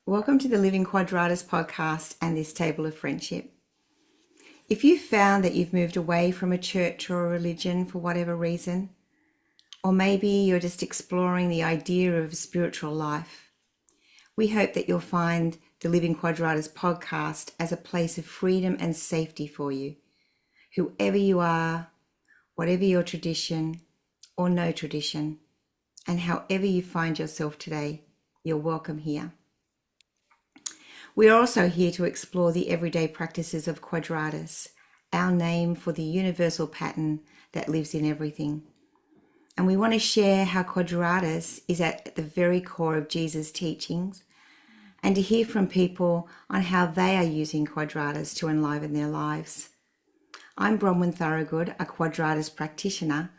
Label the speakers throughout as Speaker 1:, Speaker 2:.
Speaker 1: Welcome to the Living Quadratus podcast and this table of friendship. If you've found that you've moved away from a church or a religion for whatever reason, or maybe you're just exploring the idea of spiritual life, we hope that you'll find the Living Quadratus podcast as a place of freedom and safety for you. Whoever you are, whatever your tradition or no tradition, and however you find yourself today, you're welcome here. We are also here to explore the everyday practices of Quadratus, our name for the universal pattern that lives in everything. And we want to share how Quadratus is at the very core of Jesus' teachings, and to hear from people on how they are using Quadratus to enliven their lives. I'm Bronwyn Thorogood, a Quadratus practitioner,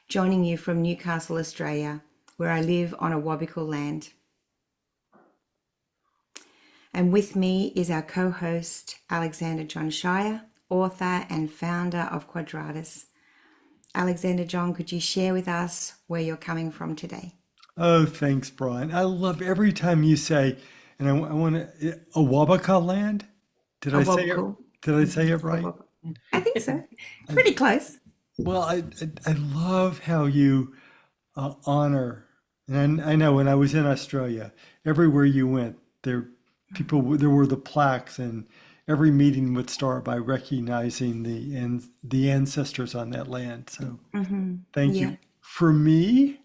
Speaker 1: joining you from Newcastle, Australia, where I live on Awabakal land. And with me is our co-host, Alexander John Shire, author and founder of Quadratus. Alexander John, could you share with us where you're coming from today?
Speaker 2: Oh, thanks, Brian. I love every time you say, and I want to, Awabakal land? Did I say it?
Speaker 1: Awabakal.
Speaker 2: Did I say it right?
Speaker 1: I think so. Pretty close.
Speaker 2: Well, I love how you honor, and I know when I was in Australia, everywhere you went, there were the plaques, and every meeting would start by recognizing the ancestors on that land. So thank
Speaker 1: Yeah.
Speaker 2: you. For me,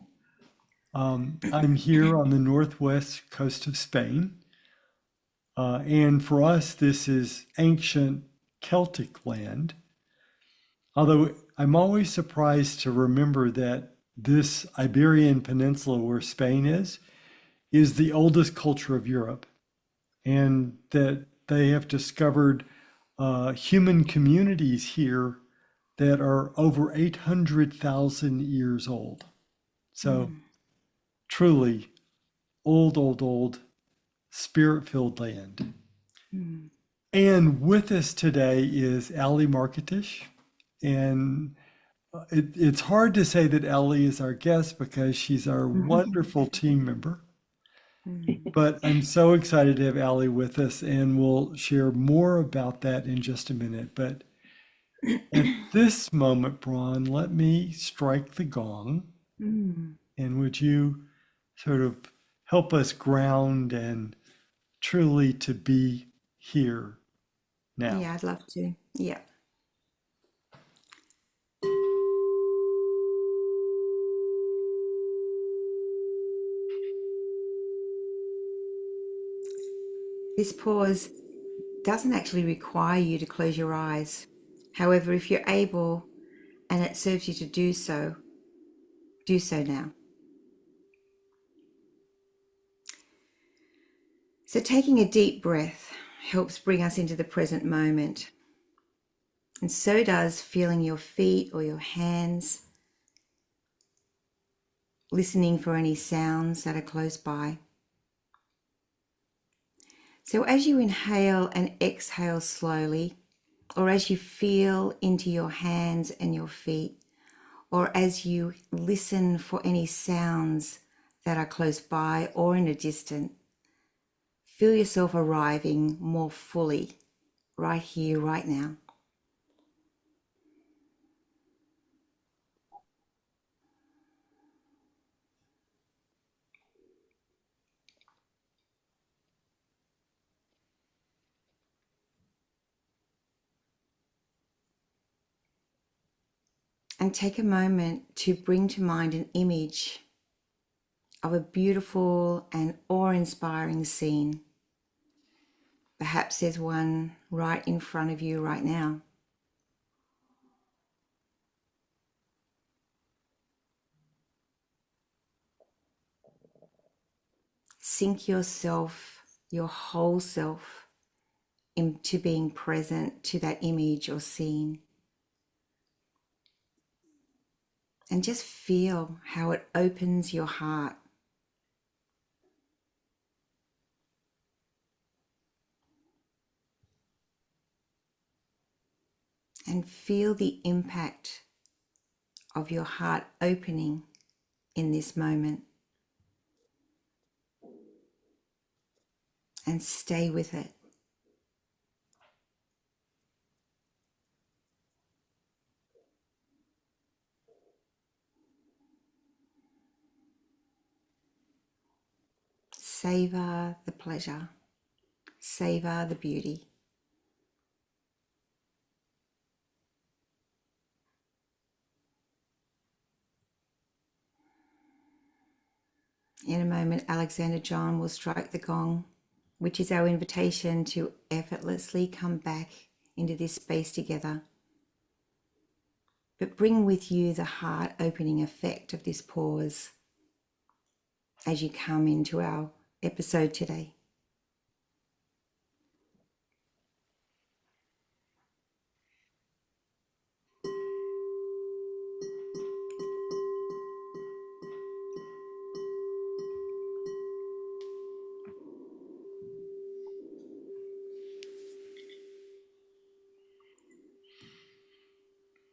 Speaker 2: I'm here on the northwest coast of Spain, and for us, this is ancient Celtic land. Although I'm always surprised to remember that this Iberian Peninsula, where Spain is the oldest culture of Europe, and that they have discovered human communities here that are over 800,000 years old. So truly old, spirit-filled land. And with us today is Ally Markotich. And it's hard to say that Ally is our guest because she's our wonderful team member. But I'm so excited to have Ally with us, and we'll share more about that in just a minute. But at this moment, Bron, let me strike the gong. And would you sort of help us ground and truly to be here now?
Speaker 1: Yeah, I'd love to. Yeah. This pause doesn't actually require you to close your eyes. However, if you're able and it serves you to do so now. So taking a deep breath helps bring us into the present moment. And so does feeling your feet or your hands, listening for any sounds that are close by. So as you inhale and exhale slowly, or as you feel into your hands and your feet, or as you listen for any sounds that are close by or in a distance, feel yourself arriving more fully right here, right now. And take a moment to bring to mind an image of a beautiful and awe-inspiring scene. Perhaps there's one right in front of you right now. Sink yourself, your whole self, into being present to that image or scene. And just feel how it opens your heart. And feel the impact of your heart opening in this moment. and stay with it. Savor the pleasure, savor the beauty. In a moment, Alexander John will strike the gong, which is our invitation to effortlessly come back into this space together. But bring with you the heart-opening effect of this pause as you come into our episode today.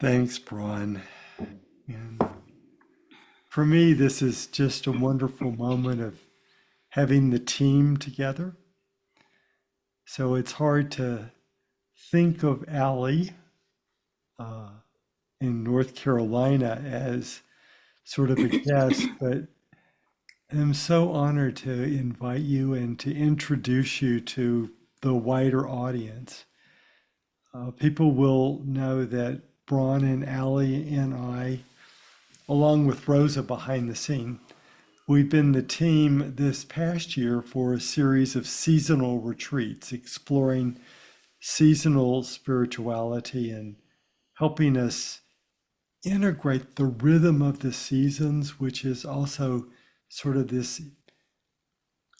Speaker 2: Thanks, Bron. And for me, this is just a wonderful moment of having the team together. So it's hard to think of Ally uh, in North Carolina as sort of a guest, but I'm so honored to invite you and to introduce you to the wider audience. People will know that Bron and Ally and I, along with Rosa behind the scene, we've been the team this past year for a series of seasonal retreats, exploring seasonal spirituality and helping us integrate the rhythm of the seasons, which is also sort of this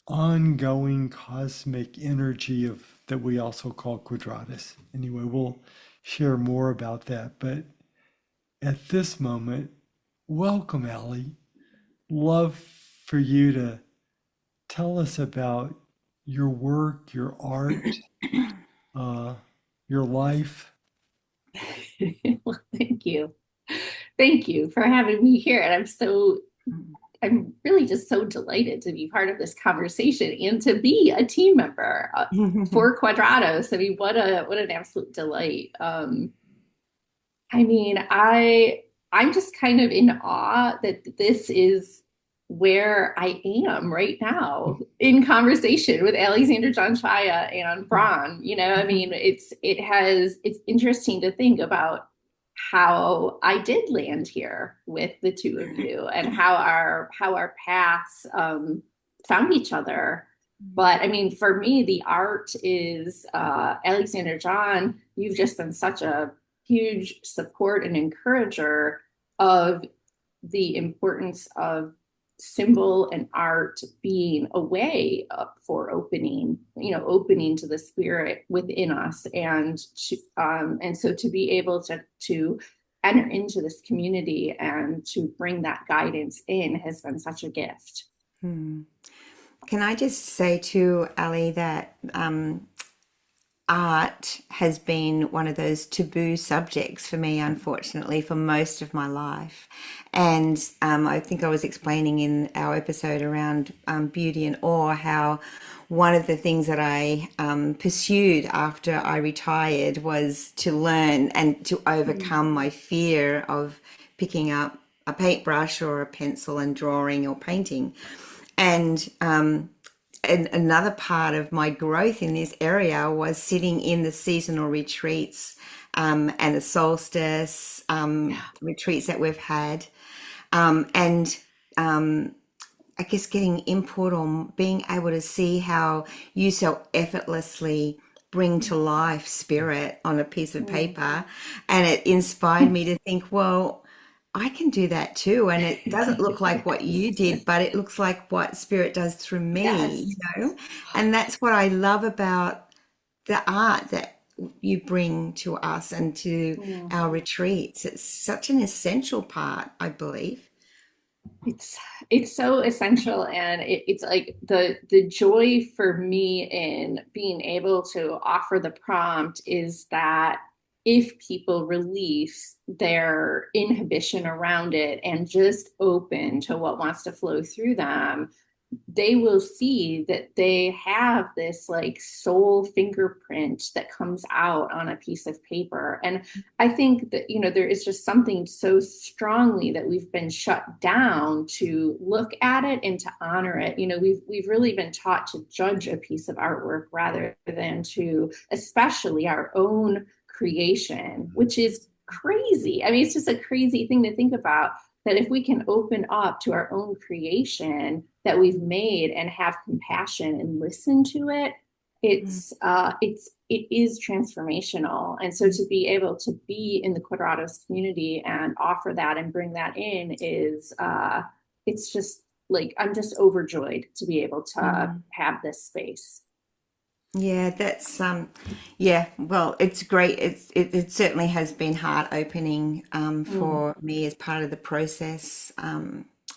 Speaker 2: ongoing cosmic energy of that we also call Quadratos. Anyway, we'll share more about that. But at this moment, welcome, Ally. Love for you to tell us about your work, your art, uh, your life.
Speaker 3: Well, thank you. Thank you for having me here. And I'm really just so delighted to be part of this conversation and to be a team member for Quadratos. I mean, what an absolute delight. I'm just kind of in awe that this is where I am right now in conversation with Alexander John and Bron. I mean, it's interesting to think about how I did land here with the two of you and how our paths found each other. But I mean, for me, the art is Alexander John. You've just been such a huge support and encourager of the importance of symbol and art being a way for opening to the spirit within us, and so to be able to enter into this community and to bring that guidance in has been such a gift.
Speaker 1: Can I just say to Ally that art has been one of those taboo subjects for me, unfortunately, for most of my life. And I think I was explaining in our episode around beauty and awe how one of the things that I pursued after I retired was to learn and to overcome my fear of picking up a paintbrush or a pencil and drawing or painting. And another part of my growth in this area was sitting in the seasonal retreats and the solstice retreats that we've had. And I guess getting input on being able to see how you so effortlessly bring to life spirit on a piece of paper. And it inspired me to think, well, I can do that too. And it doesn't look like what you did, but it looks like what spirit does through me,
Speaker 3: Yes.
Speaker 1: And that's what I love about the art that you bring to us and to our retreats. It's such an essential part, I believe.
Speaker 3: It's so essential, and it's like the joy for me in being able to offer the prompt is that if people release their inhibition around it and just open to what wants to flow through them, they will see that they have this like soul fingerprint that comes out on a piece of paper. And I think that, there is just something so strongly that we've been shut down to look at it and to honor it. We've really been taught to judge a piece of artwork rather than to, especially our own creation, which is crazy. I mean, it's just a crazy thing to think about, that if we can open up to our own creation that we've made and have compassion and listen to it, it is transformational. And so to be able to be in the Quadratos community and offer that and bring that in is, it's just like, I'm just overjoyed to be able to have this space.
Speaker 1: Yeah, that's yeah, well, it's great. It certainly has been heart opening
Speaker 3: Mm.
Speaker 1: for me as part of the process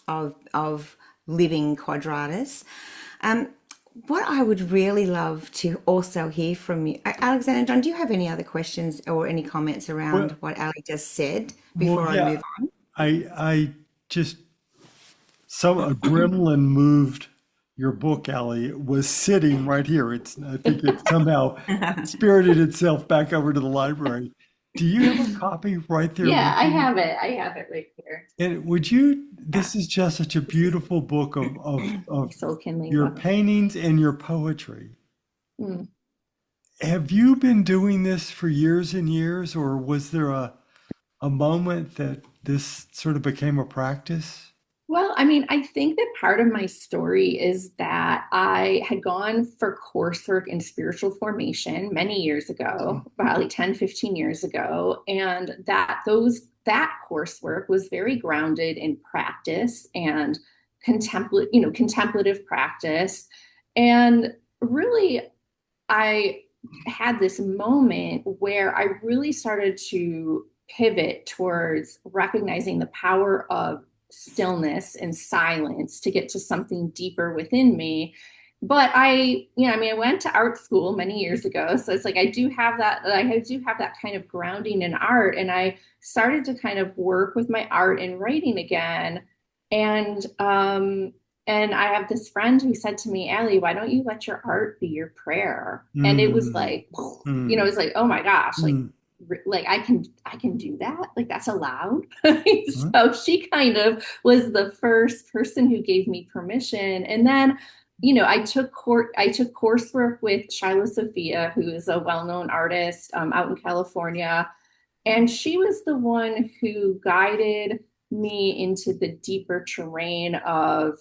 Speaker 1: of living Quadratus. Um, what I would really love to also hear from you, Alexander John, do you have any other questions or any comments around
Speaker 2: Well,
Speaker 1: what Ali just said
Speaker 2: well,
Speaker 1: before I
Speaker 2: yeah,
Speaker 1: move on?
Speaker 2: I just some adrenaline moved your book, Ally. It was sitting right here. I think it somehow spirited itself back over to the library. Do you have a copy right there
Speaker 3: Yeah,
Speaker 2: with
Speaker 3: I
Speaker 2: you?
Speaker 3: have it. I have it right here.
Speaker 2: And would you,
Speaker 3: Yeah,
Speaker 2: this is just such a
Speaker 3: this is
Speaker 2: beautiful book
Speaker 3: my
Speaker 2: of
Speaker 3: soul kindling
Speaker 2: your
Speaker 3: book.
Speaker 2: paintings and your poetry.
Speaker 3: Mm.
Speaker 2: Have you been doing this for years and years, or was there a moment that this sort of became a practice?
Speaker 3: Well, I mean, I think that part of my story is that I had gone for coursework in spiritual formation many years ago, about like 10, 15 years ago, and that coursework was very grounded in practice and contemplative practice. And really, I had this moment where I really started to pivot towards recognizing the power of stillness and silence to get to something deeper within me. But I went to art school many years ago. So it's like I do have that kind of grounding in art. And I started to kind of work with my art and writing again. And and I have this friend who said to me, Allie, why don't you let your art be your prayer? And it was
Speaker 2: Mm,
Speaker 3: like, it
Speaker 2: mm,
Speaker 3: was like, oh my gosh,
Speaker 2: mm,
Speaker 3: like I can do that. Like that's allowed.
Speaker 2: mm,
Speaker 3: So she kind of was the first person who gave me permission. And then, I took coursework with Shiloh Sophia, who is a well-known artist out in California. And she was the one who guided me into the deeper terrain of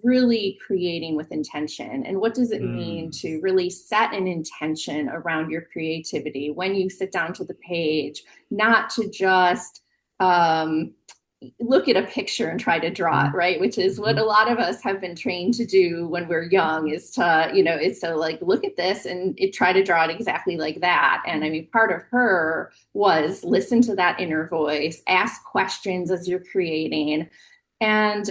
Speaker 3: really creating with intention. And what does it mean
Speaker 2: mm,
Speaker 3: to really set an intention around your creativity when you sit down to the page, not to just um, look at a picture and try to draw it,
Speaker 2: mm,
Speaker 3: right? Which is what a
Speaker 2: mhm,
Speaker 3: lot of us have been trained to do when we're young, is to like look at this and try to draw it exactly like that. And I mean, part of her was listen to that inner voice, ask questions as you're creating. And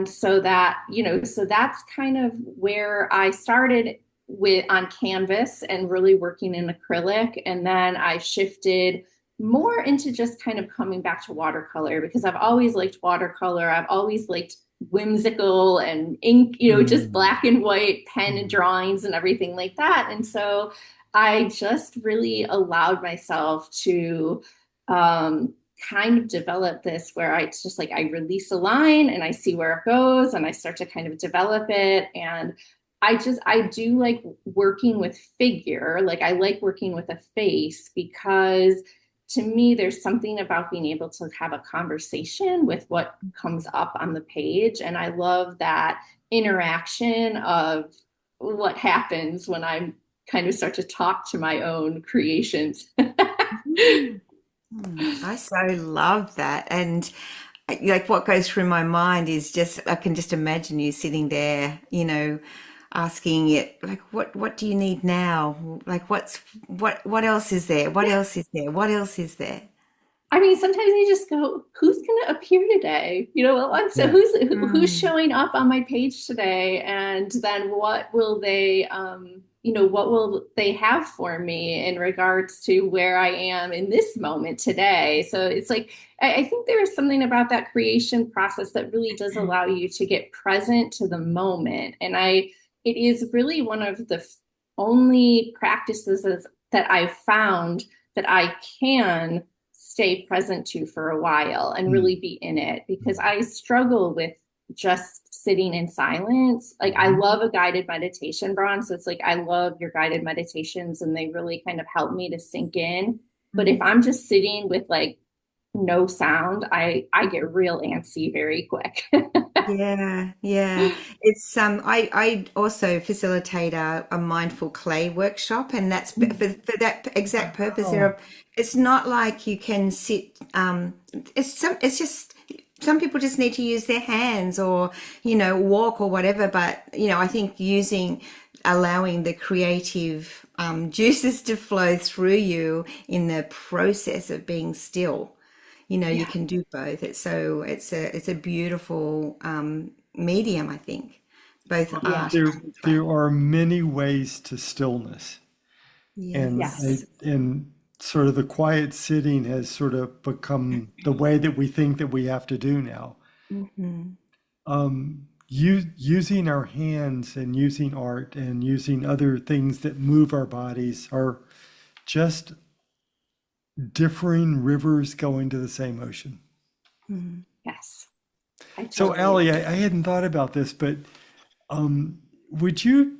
Speaker 3: so that, so that's kind of where I started with on canvas and really working in acrylic. And then I shifted more into just kind of coming back to watercolor because I've always liked watercolor. I've always liked whimsical and ink, just
Speaker 2: mm,
Speaker 3: black and white pen and
Speaker 2: mm,
Speaker 3: drawings and everything like that. And so I just really allowed myself to kind of develop this where it's just like I release a line and I see where it goes and I start to kind of develop it. And I do like working with figure. Like I like working with a face because to me, there's something about being able to have a conversation with what comes up on the page. And I love that interaction of what happens when I kind of start to talk to my own creations.
Speaker 1: Mhm. I so love that. And like what goes through my mind is just, I can just imagine you sitting there, asking it like, what do you need now? Like what else is there? What else is there? What else is there?
Speaker 3: I mean, sometimes I just go, who's going to appear today? So
Speaker 2: Yeah.
Speaker 3: who's showing up on my page today? And then what will they have for me in regards to where I am in this moment today? So it's like, I think there is something about that creation process that really does allow you to get present to the moment. It is really one of the only practices that I've found that I can stay present to for a while and really be in it, because I struggle with just sitting in silence. Like I love a guided meditation, Bron. So it's like I love your guided meditations and they really kind of help me to sink in. But if I'm just sitting with like no sound, I get real antsy very quick.
Speaker 1: Yeah, yeah. It's I also facilitate a mindful clay workshop, and that's for that exact purpose.
Speaker 2: Oh,
Speaker 1: It's not like you can sit. It's just some people just need to use their hands or walk or whatever. But I think allowing the creative juices to flow through you in the process of being still. You
Speaker 3: Yeah.
Speaker 1: can do both. It's a beautiful medium, I think, both
Speaker 3: Yeah.
Speaker 1: art and
Speaker 2: there
Speaker 1: play.
Speaker 2: are many ways to stillness,
Speaker 1: Yes.
Speaker 2: and sort of the quiet sitting has sort of become the way that we think that we have to do now.
Speaker 1: Hmm.
Speaker 2: Using our hands and using art and using other things that move our bodies are just differing rivers going to the same ocean.
Speaker 1: Hmm.
Speaker 3: Yes. I
Speaker 2: So,
Speaker 3: totally
Speaker 2: Allie,
Speaker 3: agree.
Speaker 2: I hadn't thought about this, but would you,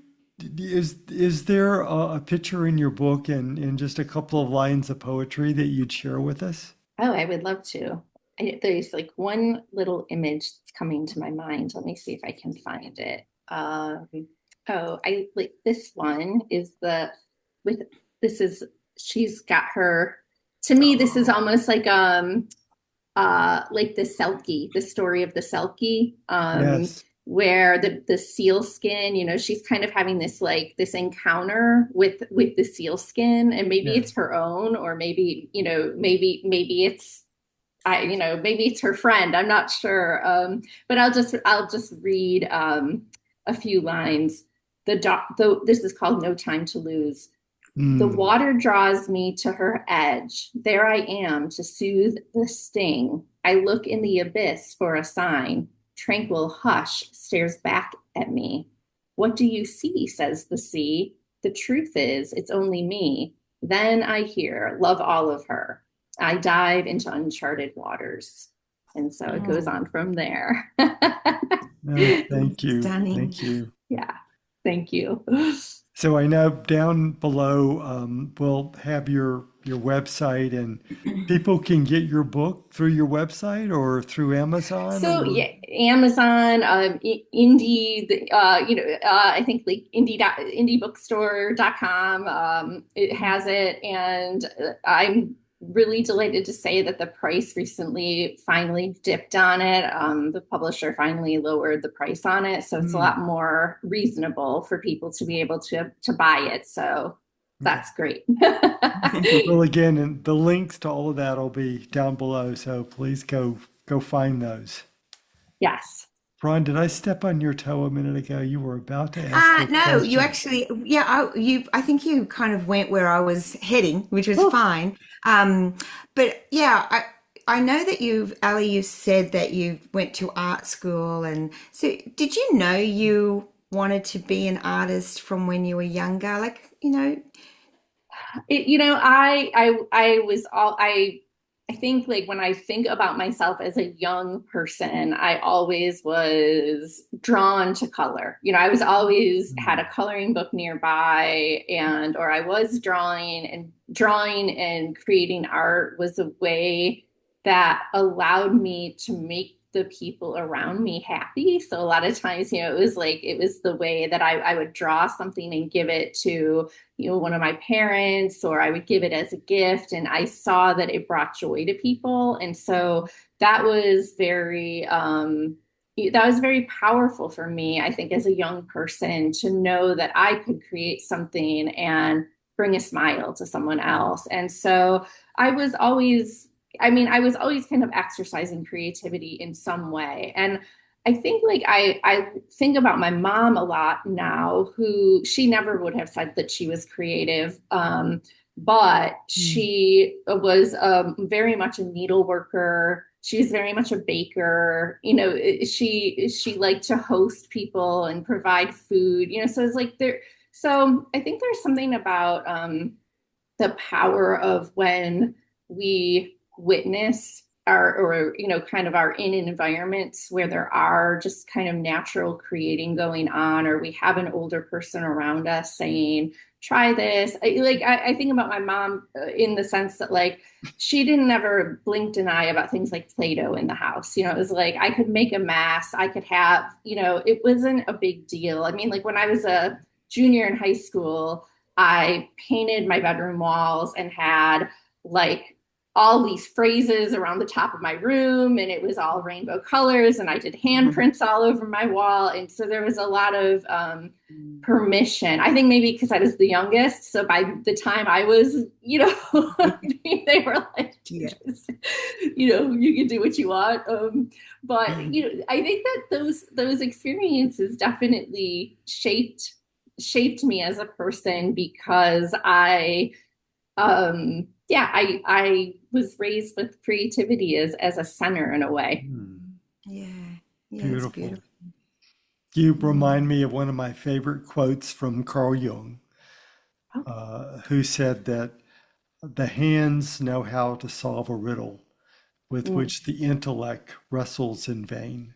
Speaker 2: is there a picture in your book and just a couple of lines of poetry that you'd share with us?
Speaker 3: Oh, I would love to. There's like one little image that's coming to my mind. Let me see if I can find it. I like this one is the with this is she's got her to me this is almost like the Selkie, the story of the Selkie,
Speaker 2: Yes.
Speaker 3: where the seal skin, she's kind of having this encounter with the seal skin, and maybe
Speaker 2: Yeah.
Speaker 3: it's her own, or maybe maybe it's maybe it's her friend. I'm not sure, but I'll just read a few lines. This is called "No Time to Lose." The
Speaker 2: Mm.
Speaker 3: water draws me to her edge. There I am to soothe the sting. I look in the abyss for a sign. Tranquil hush stares back at me. What do you see? Says the sea. The truth is, it's only me. Then I hear, love all of her. I dive into uncharted waters. And so it goes
Speaker 1: Oh,
Speaker 3: on from there.
Speaker 2: No, thank you.
Speaker 1: stunning.
Speaker 2: Thank you.
Speaker 3: Yeah, thank you.
Speaker 2: So I know down below we'll have your website, and people can get your book through your website or through Amazon
Speaker 3: So
Speaker 2: or
Speaker 3: yeah, Amazon, indie, I think like indiebookstore.com, it has it, and I'm really delighted to say that the price recently finally dipped on it. The publisher finally lowered the price on it, so it's a
Speaker 2: Hmm,
Speaker 3: lot more reasonable for people to be able to buy it. So
Speaker 2: okay.
Speaker 3: that's great.
Speaker 2: Well, again, and the links to all of that will be down below, so please go find those.
Speaker 3: Yes.
Speaker 2: Ron, did I step on your toe a minute ago? You were about to ask a
Speaker 1: No, you
Speaker 2: question.
Speaker 1: actually, yeah, I think you kind of went where I was heading, which was
Speaker 3: Oh,
Speaker 1: fine. Um, but yeah, I know that Ali, you said that you went to art school, and so did you know you wanted to be an artist from when you were younger? Like,
Speaker 3: I was all I think like when I think about myself as a young person, I always was drawn to color. I was always had
Speaker 2: Hmm.
Speaker 3: a coloring book nearby, or I was drawing and creating art was a way that allowed me to make the people around me happy. So a lot of times, it was the way that I would draw something and give it to one of my parents, or I would give it as a gift, and I saw that it brought joy to people. And so that was very powerful for me, I think, as a young person, to know that I could create something and bring a smile to someone else. And so I was always I mean, I was always kind of exercising creativity in some way. And I think like I think about my mom a lot now, who she never would have said that she was creative. But
Speaker 1: Mm.
Speaker 3: she was very much a needle worker. She was very much a baker. You know, she liked to host people and provide food. You know, so it's like there. So I think there's something about the power of when we witness our, or you know, kind of are in environments where there are just kind of natural creating going on, or we have an older person around us saying try this. I think about my mom in the sense that like she didn't ever blinked an eye about things like Play-Doh in the house. You know, it was like I could make a mess, I could have, you know, it wasn't a big deal. I mean, like when I was a junior in high school, I painted my bedroom walls and had like all these phrases around the top of my room, and it was all rainbow colors, and I did handprints all over my wall. And so there was a lot of permission. I think maybe because I was the youngest. So by the time I was, you know, they were like,
Speaker 1: Yeah.
Speaker 3: just, you know, you can do what you want. But you know, I think that those experiences definitely shaped me as a person, because I was raised with creativity as a center in a way.
Speaker 1: Yeah. Yeah, it's
Speaker 2: Beautiful.
Speaker 1: beautiful.
Speaker 2: You
Speaker 1: Mm.
Speaker 2: remind me of one of my favorite quotes from Carl Jung,
Speaker 3: Oh,
Speaker 2: who said that the hands know how to solve a riddle with
Speaker 3: mm,
Speaker 2: which the intellect wrestles in vain.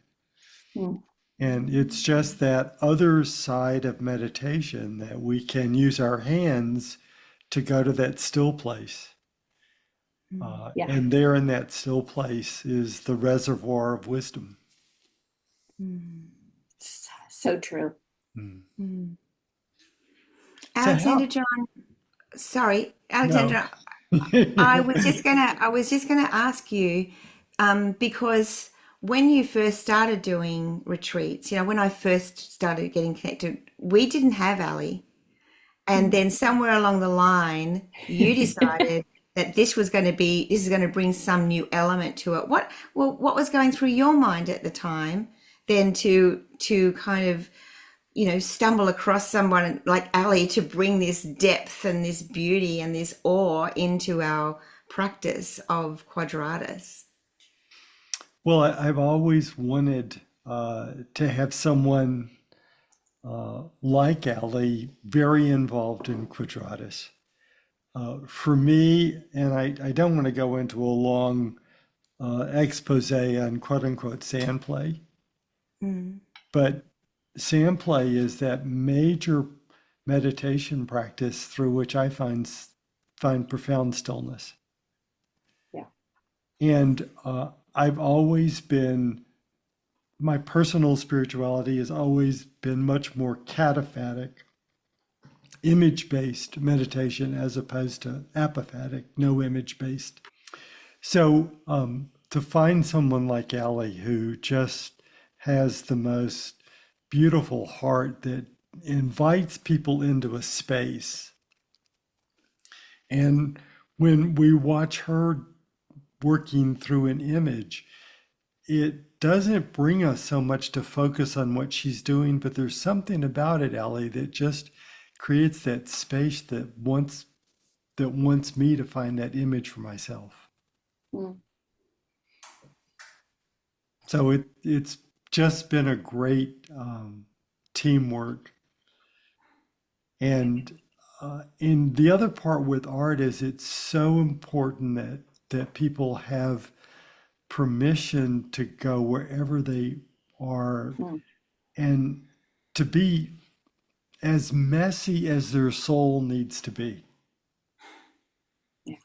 Speaker 3: mm,
Speaker 2: And it's just that other side of meditation that we can use our hands to go to that still place.
Speaker 1: Mm.
Speaker 3: yeah,
Speaker 2: And there in that still place is the reservoir of wisdom.
Speaker 1: Mm.
Speaker 3: so true.
Speaker 2: Mm.
Speaker 1: Mm.
Speaker 2: So
Speaker 1: Alexander
Speaker 2: how,
Speaker 1: John, sorry,
Speaker 2: no.
Speaker 1: Alexandra, I was just gonna ask you, because when you first started doing retreats, you know, when I first started getting connected, we didn't have Ali. And
Speaker 3: Mm.
Speaker 1: then somewhere along the line, you decided that this is going to bring some new element to it. What was going through your mind at the time then to kind of, you know, stumble across someone like Ali to bring this depth and this beauty and this awe into our practice of Quadratus?
Speaker 2: Well, I've always wanted to have someone like Ali very involved in Quadratus. For me, and I don't want to go into a long expose on quote unquote sand play,
Speaker 1: Mm,
Speaker 2: but sand play is that major meditation practice through which I find profound stillness.
Speaker 3: Yeah.
Speaker 2: And I've always been, my personal spirituality has always been much more cataphatic, image based meditation as opposed to apophatic, no image based. So to find someone like Allie who just has the most beautiful heart that invites people into a space. And when we watch her working through an image, it doesn't bring us so much to focus on what she's doing, but there's something about it, Allie, that just creates that space that wants me to find that image for myself.
Speaker 3: Mm.
Speaker 2: So it's just been a great teamwork. And in the other part with art is it's so important that people have permission to go wherever they are
Speaker 3: Mm.
Speaker 2: and to be as messy as their soul needs to be.
Speaker 3: Yeah.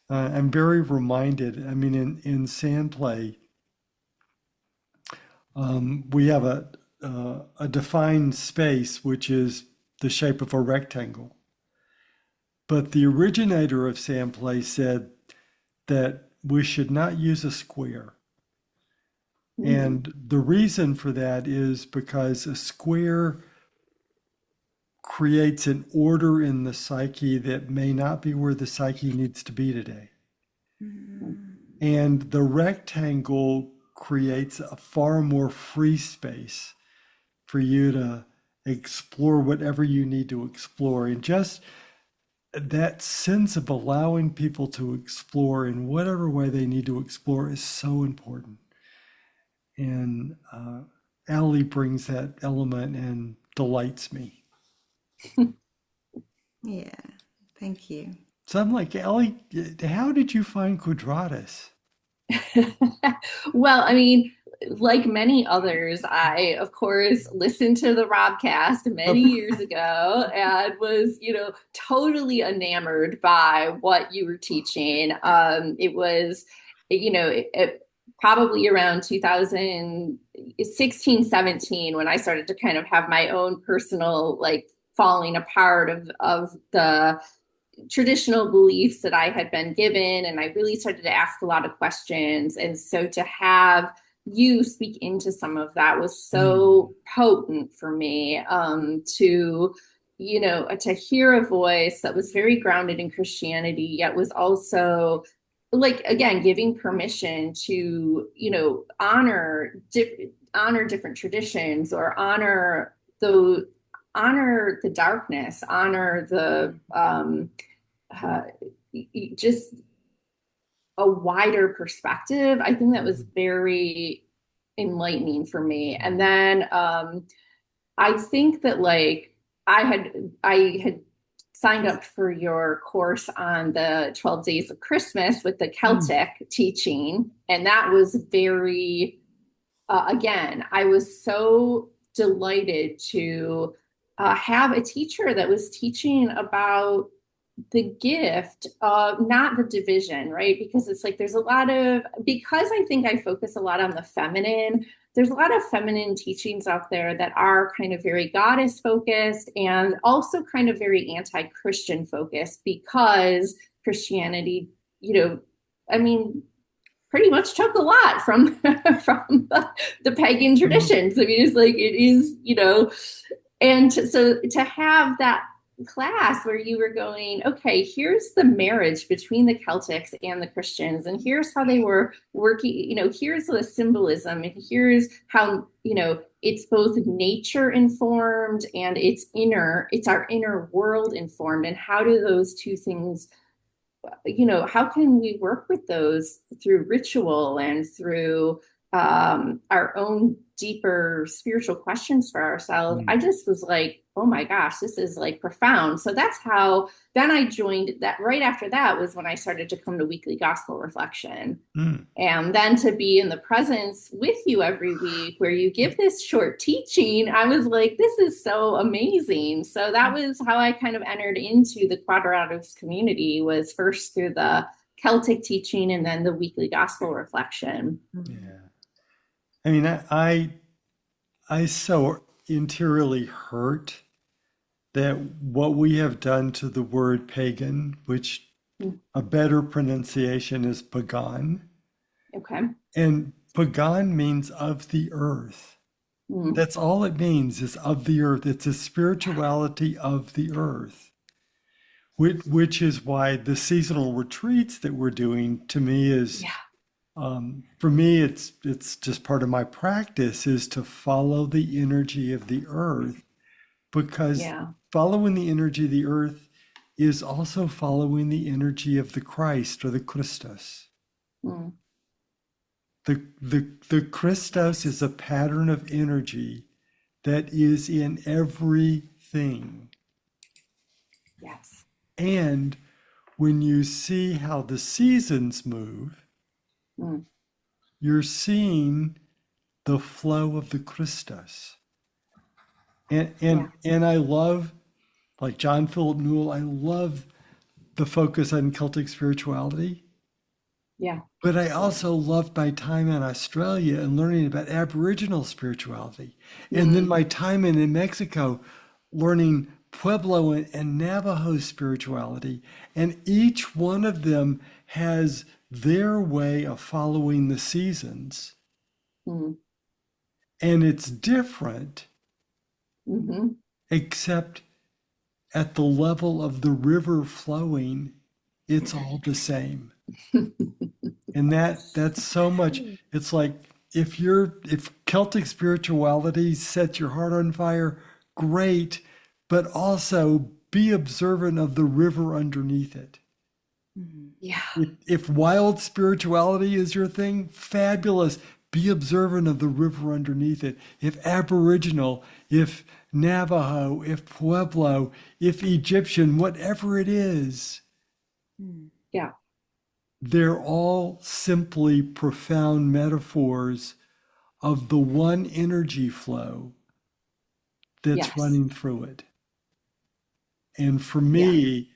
Speaker 2: I'm very reminded, I mean, in sand play, we have a defined space which is the shape of a rectangle. But the originator of sand play said that we should not use a square.
Speaker 3: Mm.
Speaker 2: And the reason for that is because a square creates an order in the psyche that may not be where the psyche needs to be today.
Speaker 1: mm,
Speaker 2: And the rectangle creates a far more free space for you to explore whatever you need to explore. And just that sense of allowing people to explore in whatever way they need to explore is so important. And Ally brings that element and delights me.
Speaker 1: Yeah, thank you.
Speaker 2: So I'm like, Ally, how did you find Quadratus?
Speaker 3: Well, I mean, like many others, I, of course, listened to the Robcast many years ago and was, totally enamored by what you were teaching. It was, probably around 2016, 17, when I started to kind of have my own personal, like, falling apart of the traditional beliefs that I had been given, and I really started to ask a lot of questions. And so to have you speak into some of that was so potent for me, to hear a voice that was very grounded in Christianity, yet was also, like, again, giving permission to, honor different traditions, or honor the darkness, honor the uh, just a wider perspective. I think that was very enlightening for me. And then I think that, like, I had signed up for your course on the 12 days of Christmas with the Celtic teaching, and that was very again, I was so delighted to have a teacher that was teaching about the gift of not the division, right? Because it's like there's a lot of, because I think I focus a lot on the feminine, there's a lot of feminine teachings out there that are kind of very goddess focused and also kind of very anti-Christian focused, because Christianity, I mean, pretty much took a lot from from the pagan traditions. I mean, it's like, it is, and so to have that class where you were going, okay, here's the marriage between the Celtics and the Christians, and here's how they were working, here's the symbolism, and here's how, it's both nature informed and it's our inner world informed, and how do those two things, how can we work with those through ritual and through our own deeper spiritual questions for ourselves. I just was like, oh my gosh, this is like profound. So that's how then I joined that. Right after that was when I started to come to weekly gospel reflection. And then to be in the presence with you every week where you give this short teaching, I was like, this is so amazing. So that was how I kind of entered into the Quadratos community, was first through the Celtic teaching and then the weekly gospel reflection.
Speaker 2: Yeah. I mean, I so interiorly hurt that what we have done to the word pagan, which a better pronunciation is pagan.
Speaker 3: Okay.
Speaker 2: And pagan means of the earth. That's all it means, is of the earth. It's a spirituality of the earth, which is why the seasonal retreats that we're doing, to me, is for me, it's just part of my practice, is to follow the energy of the earth, because following the energy of the earth is also following the energy of the Christ, or the Christos. The Christos is a pattern of energy that is in everything.
Speaker 3: Yes.
Speaker 2: And when you see how the seasons move, you're seeing the flow of the Christos. And I love, like John Philip Newell, I love the focus on Celtic spirituality.
Speaker 3: Yeah.
Speaker 2: But I also loved my time in Australia and learning about Aboriginal spirituality. And then my time in New Mexico, learning Pueblo and Navajo spirituality. And each one of them has their way of following the seasons. And it's different, except at the level of the river flowing, it's all the same. And that's so much. It's like if Celtic spirituality sets your heart on fire, great, but also be observant of the river underneath it.
Speaker 3: Yeah.
Speaker 2: If wild spirituality is your thing, fabulous. Be observant of the river underneath it. If Aboriginal, if Navajo, if Pueblo, if Egyptian, whatever it is,
Speaker 3: Yeah.
Speaker 2: they're all simply profound metaphors of the one energy flow that's
Speaker 3: Yes.
Speaker 2: running through it. And for
Speaker 3: Yeah.
Speaker 2: me,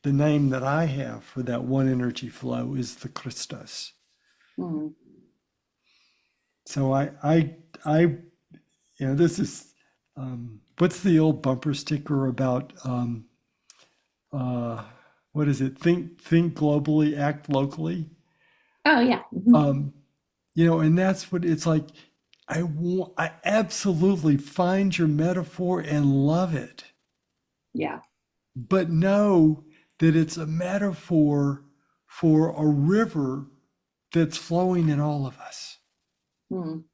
Speaker 2: the name that I have for that one energy flow is the Christos.
Speaker 3: Mm.
Speaker 2: So this is, what's the old bumper sticker about, uh, what is it? Think globally, act locally.
Speaker 3: Oh, yeah. Mhm.
Speaker 2: And that's what it's like. I absolutely find your metaphor and love it,
Speaker 3: Yeah.
Speaker 2: but know that it's a metaphor for a river that's flowing in all of us.
Speaker 3: Mm.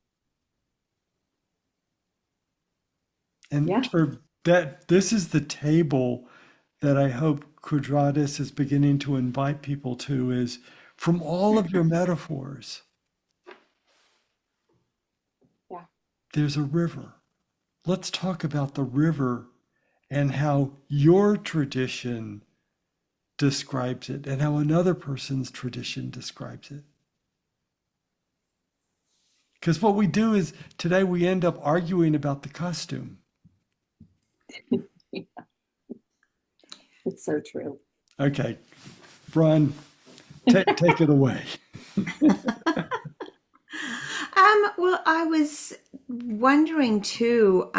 Speaker 2: And
Speaker 3: Yeah.
Speaker 2: for that, this is the table that I hope Quadratus is beginning to invite people to, is from all of your metaphors,
Speaker 3: Yeah.
Speaker 2: there's a river. Let's talk about the river and how your tradition describes it and how another person's tradition describes it. Because what we do is today we end up arguing about the costume.
Speaker 3: It's so true.
Speaker 2: Okay, Bron, take it away.
Speaker 1: Well, I was wondering too,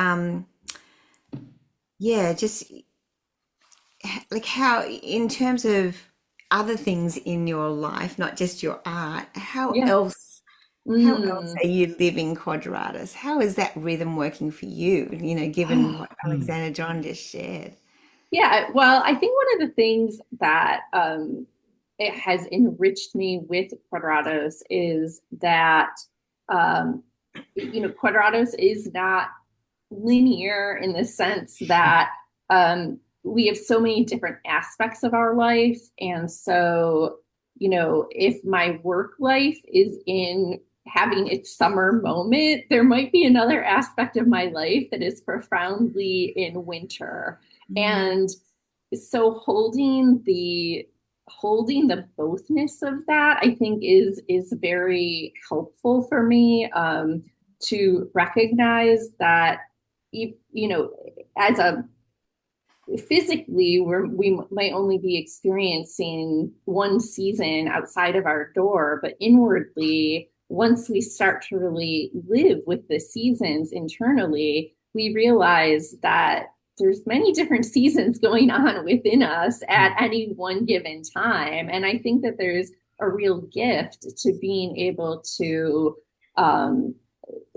Speaker 1: yeah, just like how, in terms of other things in your life, not just your art,
Speaker 3: Yeah.
Speaker 1: how else
Speaker 3: Mm.
Speaker 1: are you living Quadratus? How is that rhythm working for you, given what
Speaker 2: Hmm.
Speaker 1: Alexander John just shared?
Speaker 3: Yeah. Well, I think one of the things that it has enriched me with Quadratos is that um, Quadratos is not linear in the sense that we have so many different aspects of our life. And so, if my work life is in having its summer moment, there might be another aspect of my life that is profoundly in winter.
Speaker 1: Mm,
Speaker 3: And so holding the bothness of that, I think, is very helpful for me, to recognize that, as a physically we might only be experiencing one season outside of our door, but inwardly, once we start to really live with the seasons internally, we realize that there's many different seasons going on within us at any one given time. And I think that there's a real gift to being able um,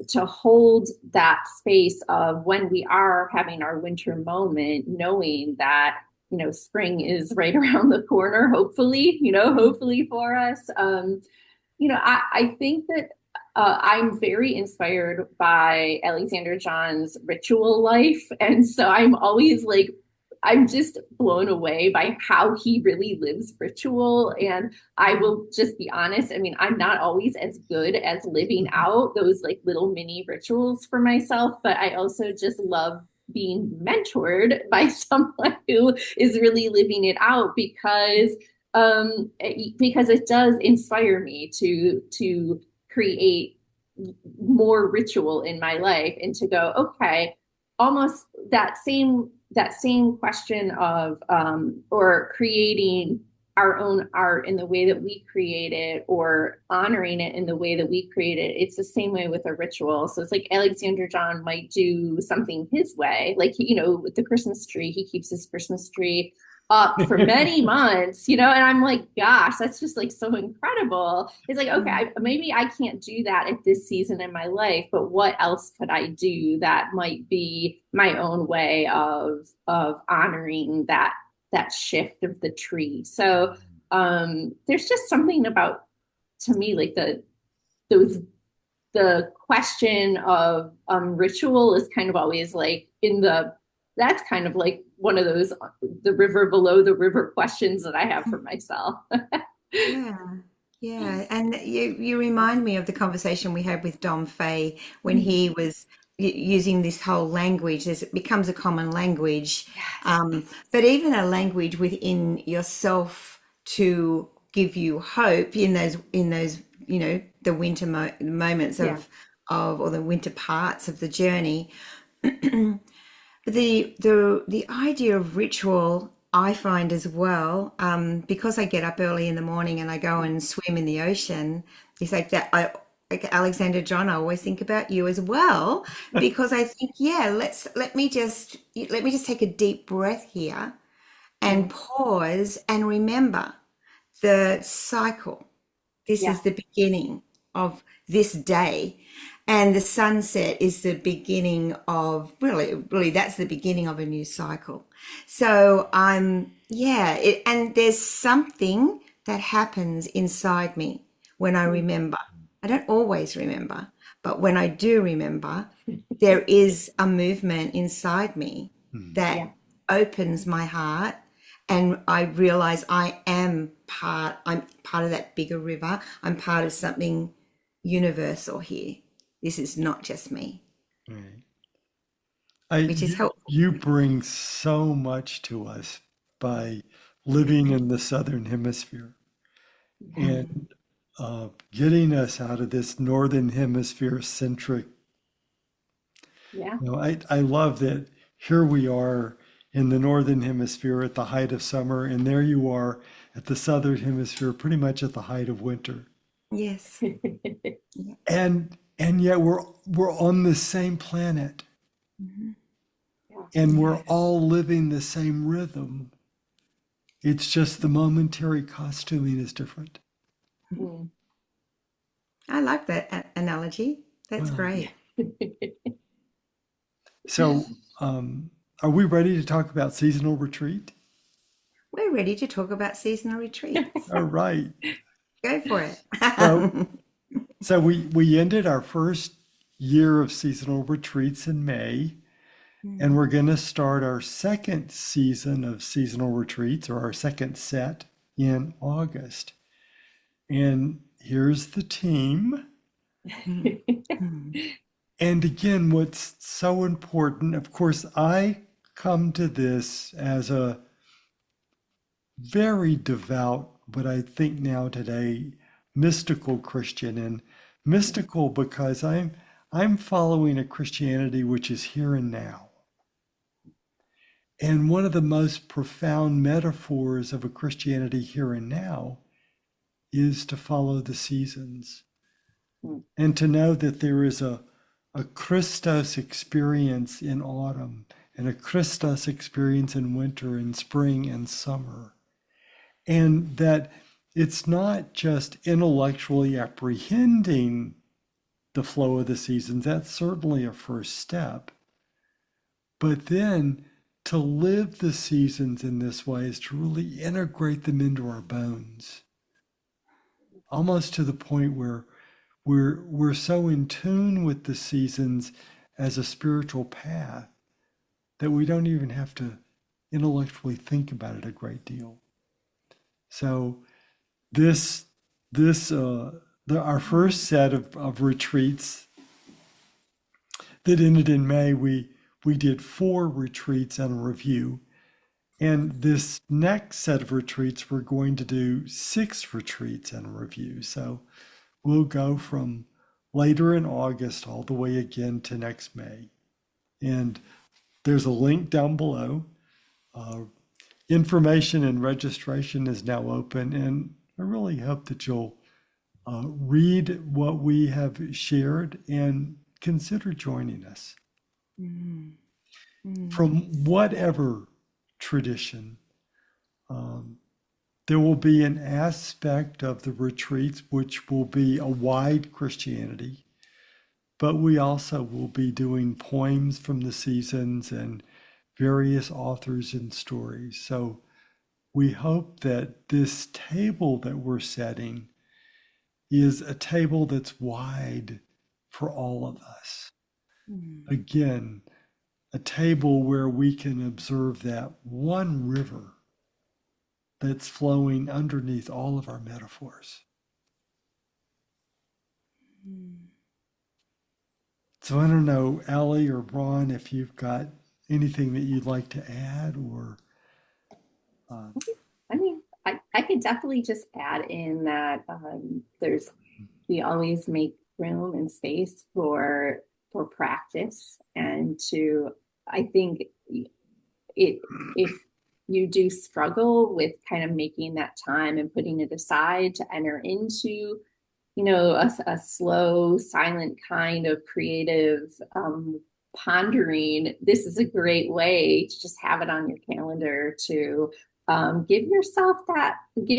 Speaker 3: to hold that space of when we are having our winter moment, knowing that, spring is right around the corner, hopefully for us. I think that I'm very inspired by Alexander John's ritual life. And so I'm just blown away by how he really lives ritual. And I will just be honest. I mean, I'm not always as good as living out those like little mini rituals for myself, but I also just love being mentored by someone who is really living it out, because it does inspire me to create more ritual in my life, and to go, okay, almost that same question of or creating our own art in the way that we create it, or honoring it in the way that we create it. It's the same way with a ritual. So it's like Alexander John might do something his way, like with the Christmas tree, he keeps his Christmas tree up for many months, and I'm like, gosh, that's just like so incredible. It's like, okay, maybe I can't do that at this season in my life, but what else could I do that might be my own way of honoring that shift of the tree? So there's just something about to me, like those the question of ritual is kind of always like that's kind of like one of those the river below the river questions that I have for myself.
Speaker 1: Yeah. Yeah, and you remind me of the conversation we had with Dom Fay when he was using this whole language. It becomes a common language,
Speaker 3: Yes.
Speaker 1: but even a language within yourself to give you hope in those the winter moments
Speaker 3: Yeah.
Speaker 1: of or the winter parts of the journey. The idea of ritual I find as well, because I get up early in the morning and I go and swim in the ocean. It's like that. Like Alexander John, I always think about you as well, because I think, yeah, let me just take a deep breath here and
Speaker 3: Mm.
Speaker 1: pause and remember the cycle. This
Speaker 3: Yeah.
Speaker 1: is the beginning of this day. And the sunset is the beginning of really, that's the beginning of a new cycle. So and there's something that happens inside me when I
Speaker 3: Mm.
Speaker 1: remember. I don't always remember, but when I do remember, there is a movement inside me
Speaker 3: Yeah.
Speaker 1: that opens my heart, and I realize I'm part of that bigger river. I'm part of something universal here. This is not just me,
Speaker 2: Right.
Speaker 1: which is helpful.
Speaker 2: You bring so much to us by living in the Southern Hemisphere and getting us out of this Northern Hemisphere centric.
Speaker 3: Yeah.
Speaker 2: I love that here we are in the Northern Hemisphere at the height of summer, and there you are at the Southern Hemisphere pretty much at the height of winter.
Speaker 1: Yes. Yeah.
Speaker 2: And yet we're on the same planet
Speaker 1: Mhm.
Speaker 3: Yeah.
Speaker 2: and we're
Speaker 1: Yeah.
Speaker 2: all living the same rhythm. It's just the momentary costuming is different.
Speaker 3: Mm.
Speaker 1: I like that analogy. That's
Speaker 2: Well,
Speaker 1: great.
Speaker 2: so are we ready to talk about seasonal retreat?
Speaker 1: We're ready to talk about seasonal retreats.
Speaker 2: All right.
Speaker 1: Go for it.
Speaker 2: So so we ended our first year of seasonal retreats in May, and we're going to start our second season of seasonal retreats, or our second set, in August. And here's the team. And again, what's so important, of course, I come to this as a very devout, but I think now today, mystical Christian. And mystical because I'm following a Christianity which is here and now. And one of the most profound metaphors of a Christianity here and now is to follow the seasons
Speaker 3: Mm.
Speaker 2: and to know that there is a Christos experience in autumn and a Christos experience in winter and spring and summer. And that it's not just intellectually apprehending the flow of the seasons, that's certainly a first step. But then to live the seasons in this way is to really integrate them into our bones, almost to the point where we're so in tune with the seasons as a spiritual path that we don't even have to intellectually think about it a great deal. So this our first set of retreats that ended in May, we did 4 retreats and a review. And this next set of retreats, we're going to do 6 retreats and a review. So we'll go from later in August all the way again to next May. And there's a link down below. Information and registration is now open, and I really hope that you'll read what we have shared and consider joining us.
Speaker 1: Mm. Mm.
Speaker 2: From whatever tradition, there will be an aspect of the retreats which will be a wide Christianity, but we also will be doing poems from the seasons and various authors and stories. So we hope that this table that we're setting is a table that's wide for all of us. Again, a table where we can observe that one river that's flowing underneath all of our metaphors. So I don't know, Ally or Bron, if you've got anything that you'd like to add or.
Speaker 3: I mean, I could definitely just add in that we always make room and space for practice and to, I think if you do struggle with kind of making that time and putting it aside to enter into, a slow, silent kind of creative pondering, this is a great way to just have it on your calendar to give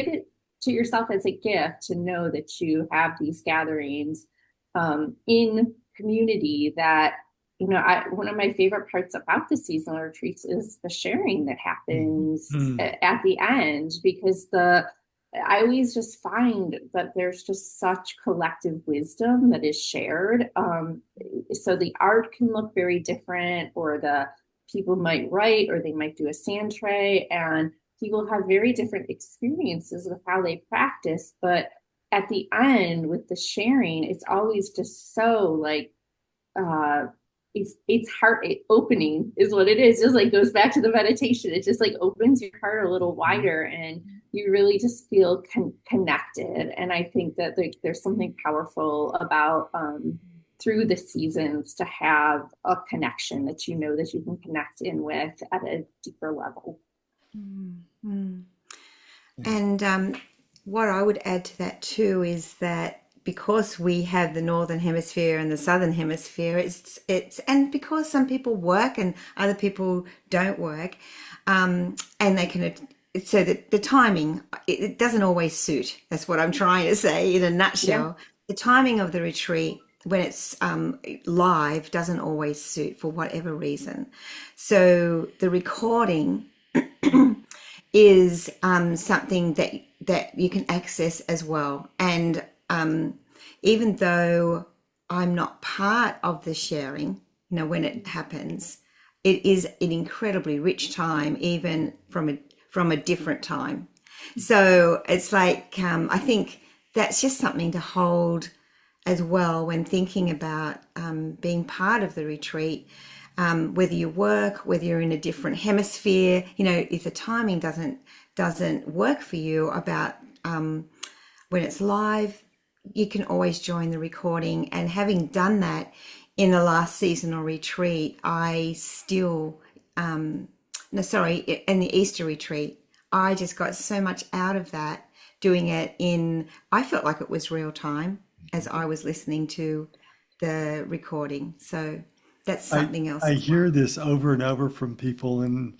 Speaker 3: it to yourself as a gift to know that you have these gatherings in community that, one of my favorite parts about the seasonal retreats is the sharing that happens at the end, because I always just find that there's just such collective wisdom that is shared. So the art can look very different, or the people might write, or they might do a sand tray, and people have very different experiences of how they practice. But at the end with the sharing, it's always just so like, it's heart opening is what it is. Just like goes back to the meditation. It just like opens your heart a little wider, and you really just feel connected. And I think that there's something powerful about through the seasons to have a connection that you can connect in with at a deeper level.
Speaker 1: And what I would add to that too is that because we have the northern hemisphere and the southern hemisphere, it's and because some people work and other people don't work, and they can, so that the timing, it doesn't always suit. That's what I'm trying to say in a nutshell.
Speaker 3: Yeah.
Speaker 1: The timing of the retreat when it's live doesn't always suit for whatever reason. So the recording is something that you can access as well. And even though I'm not part of the sharing, when it happens, it is an incredibly rich time, even from a different time. So it's like, I think that's just something to hold as well when thinking about being part of the retreat. Whether you work, whether you're in a different hemisphere, if the timing doesn't work for you about when it's live, you can always join the recording. And having done that in the last seasonal retreat, in the Easter retreat, I just got so much out of that doing it I felt like it was real time as I was listening to the recording. So that's something else.
Speaker 2: I hear this over and over from people, and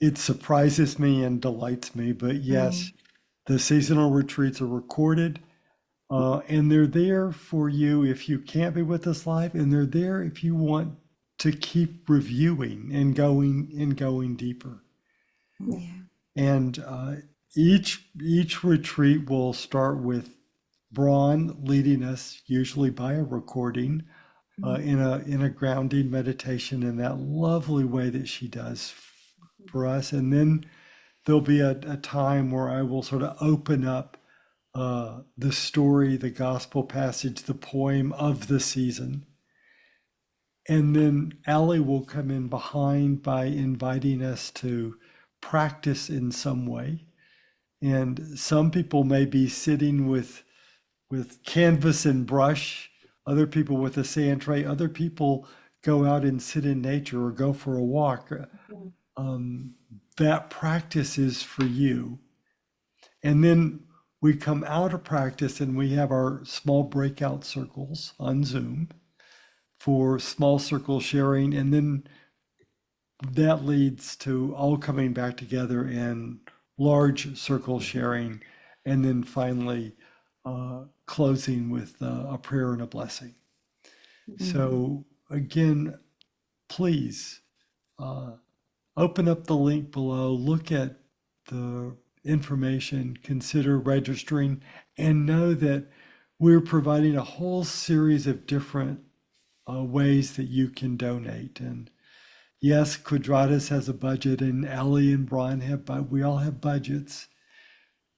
Speaker 2: it surprises me and delights me. But yes, the seasonal retreats are recorded, and they're there for you if you can't be with us live, and they're there if you want to keep reviewing and going deeper.
Speaker 1: Yeah.
Speaker 2: And each retreat will start with Bron leading us, usually by a recording, in a grounding meditation in that lovely way that she does for us. And then there'll be a time where I will sort of open up the story, the gospel passage, the poem of the season. And then Ally will come in behind by inviting us to practice in some way. And some people may be sitting with canvas and brush, other people with a sand tray, other people go out and sit in nature or go for a walk. That practice is for you. And then we come out of practice and we have our small breakout circles on Zoom for small circle sharing. And then that leads to all coming back together and large circle sharing. And then finally, closing with a prayer and a blessing. So again, please open up the link below, look at the information, consider registering, and know that we're providing a whole series of different ways that you can donate. And yes, Quadratus has a budget, and Ally and Bron have, but we all have budgets.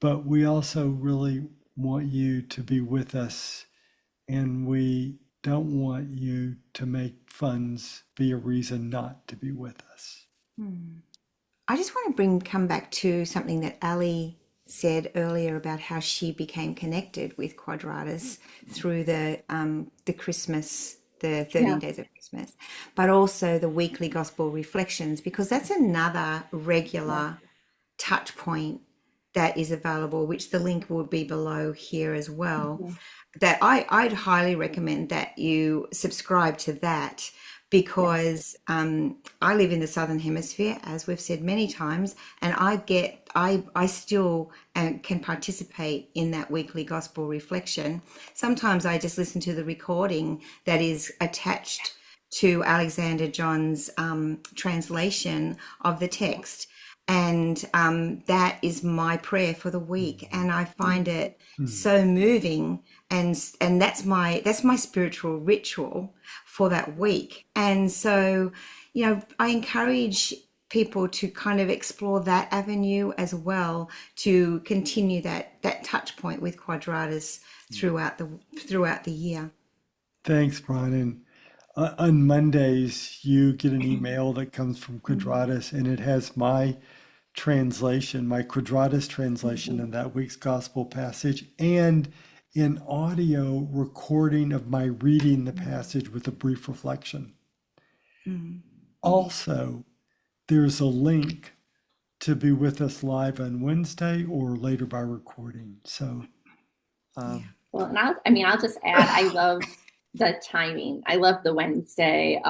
Speaker 2: But we also really want you to be with us, and we don't want you to make funds be a reason not to be with us.
Speaker 1: I just want to come back to something that Ali said earlier about how she became connected with Quadratus through the Christmas, the 13 days of Christmas, but also the weekly gospel reflections, because that's another regular touch point that is available, which the link will be below here as well. That I'd highly recommend that you subscribe to that, because I live in the Southern Hemisphere, as we've said many times, and I still can participate in that weekly gospel reflection. Sometimes I just listen to the recording that is attached to Alexander John's translation of the text. And that is my prayer for the week, and I find it so moving, and that's my spiritual ritual for that week. And so, I encourage people to kind of explore that avenue as well, to continue that touch point with Quadratus throughout the year.
Speaker 2: Thanks, Bron. On Mondays, you get an email that comes from Quadratus, and it has my translation, my Quadratus translation of that week's gospel passage, and an audio recording of my reading the passage with a brief reflection. Also, there's a link to be with us live on Wednesday or later by recording. So,
Speaker 3: Well, and I'll just add, I love the timing. I love the Wednesday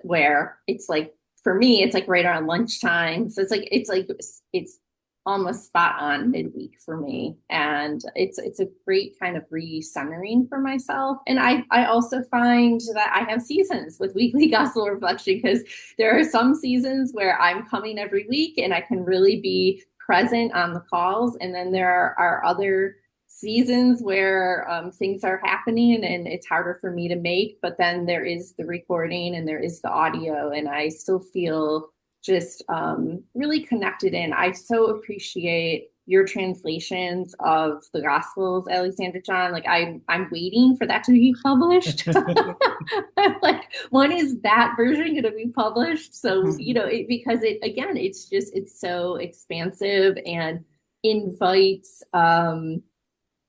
Speaker 3: where it's like, for me, it's like right around lunchtime. So it's almost spot on midweek for me. And it's a great kind of recentering for myself. And I also find that I have seasons with weekly gospel reflection, because there are some seasons where I'm coming every week and I can really be present on the calls. And then there are other seasons where things are happening and it's harder for me to make, but then there is the recording and there is the audio, and I still feel just really connected in. I so appreciate your translations of the Gospels, Alexander John. Like I'm waiting for that to be published. Like, when is that version going to be published? So, because it's so expansive and invites,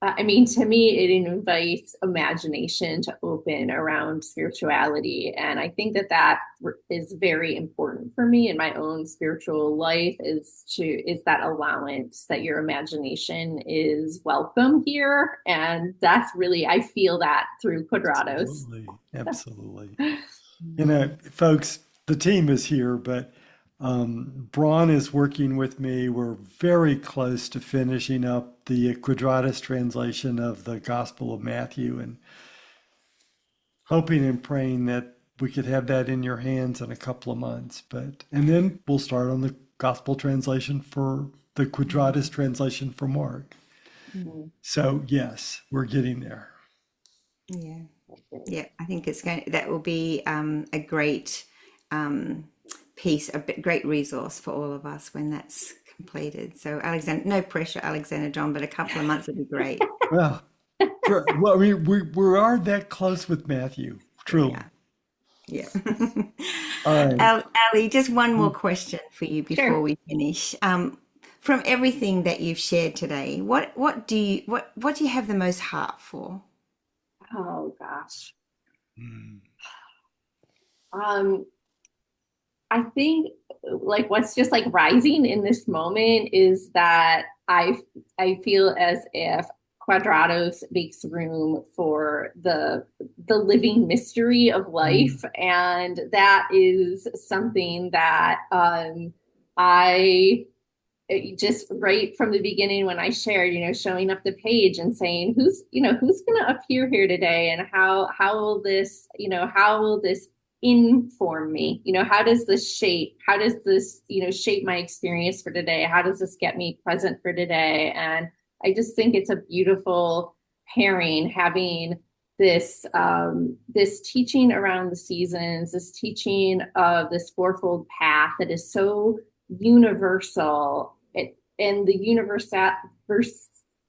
Speaker 3: to me, it invites imagination to open around spirituality. And I think that is very important for me in my own spiritual life, is that allowance that your imagination is welcome here. And that's really, I feel that through Quadratos.
Speaker 2: Absolutely. Folks, the team is here, but Bron is working with me. We're very close to finishing up the Quadratus translation of the Gospel of Matthew, and hoping and praying that we could have that in your hands in a couple of months. And then we'll start on the Gospel translation for the Quadratus translation for Mark. So yes, we're getting there.
Speaker 1: Yeah, I think that will be a great piece, a great resource for all of us when that's completed. So Alexander, no pressure, Alexander John, but a couple of months would be great.
Speaker 2: Well, we are that close with Matthew, truly.
Speaker 1: Yeah.
Speaker 2: All right.
Speaker 1: Ali, just one more question for you before we finish. From everything that you've shared today, what do you have the most heart for?
Speaker 3: Oh gosh. I think like what's just like rising in this moment is that I feel as if Quadratos makes room for the living mystery of life, and that is something that I just right from the beginning when I shared, showing up the page and saying who's going to appear here today, and how will this inform me? How does this shape my experience for today? How does this get me present for today? And I just think it's a beautiful pairing, having this teaching around the seasons, this teaching of this fourfold path that is so universal, and the universality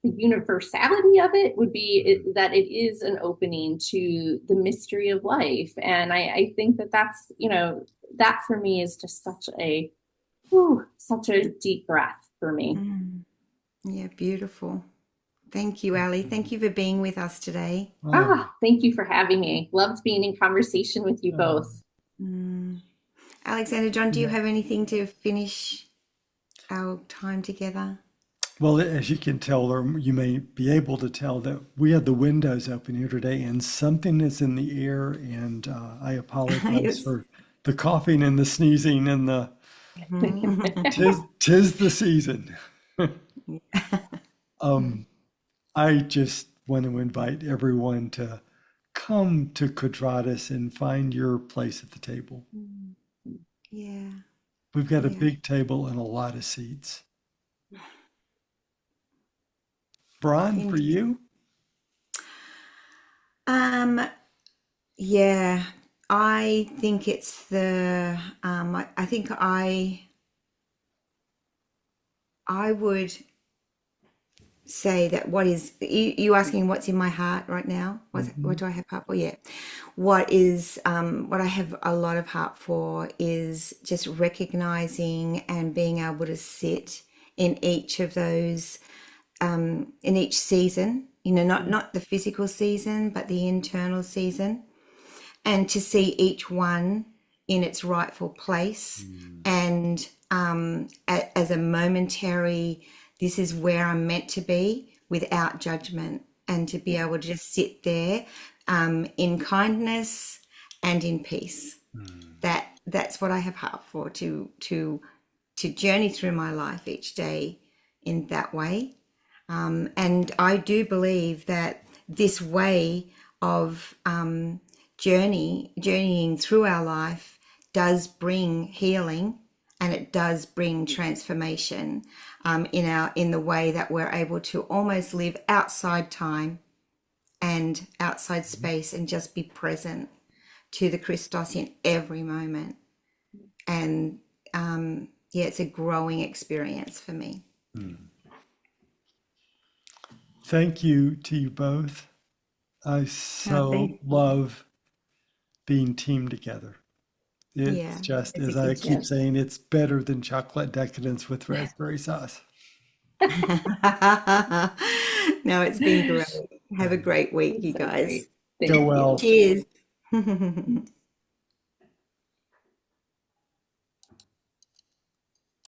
Speaker 3: of it would be that it is an opening to the mystery of life. And I think that's, that for me is just such a deep breath for me.
Speaker 1: Yeah, beautiful. Thank you, Ally. Thank you for being with us today.
Speaker 3: Thank you for having me. Loved being in conversation with you both.
Speaker 1: Alexander John, do you have anything to finish our time together?
Speaker 2: Well, as you can tell, or you may be able to tell, that we had the windows open here today and something is in the air. And I apologize
Speaker 1: Yes.
Speaker 2: for the coughing and the sneezing and the tis the season. I just want to invite everyone to come to Quadratos and find your place at the table.
Speaker 1: Yeah.
Speaker 2: We've got a big table and a lot of seats. Bron, for you?
Speaker 1: Yeah, I think it's I think I would say that you asking what's in my heart right now? What do I have heart for? Yeah. What I have a lot of heart for is just recognizing and being able to sit in each of those, in each season, not the physical season, but the internal season, and to see each one in its rightful place, and as a momentary, this is where I'm meant to be, without judgment, and to be able to just sit there in kindness and in peace. That's what I have heart for, to journey through my life each day in that way. And I do believe that this way of journeying through our life does bring healing, and it does bring transformation in the way that we're able to almost live outside time and outside space and just be present to the Christos in every moment. And it's a growing experience for me.
Speaker 2: Thank you to you both. I so love being teamed together. It's just, as I keep saying, it's better than chocolate decadence with raspberry sauce.
Speaker 1: No, it's been great. Have a great week, you guys.
Speaker 2: Go well.
Speaker 1: Cheers.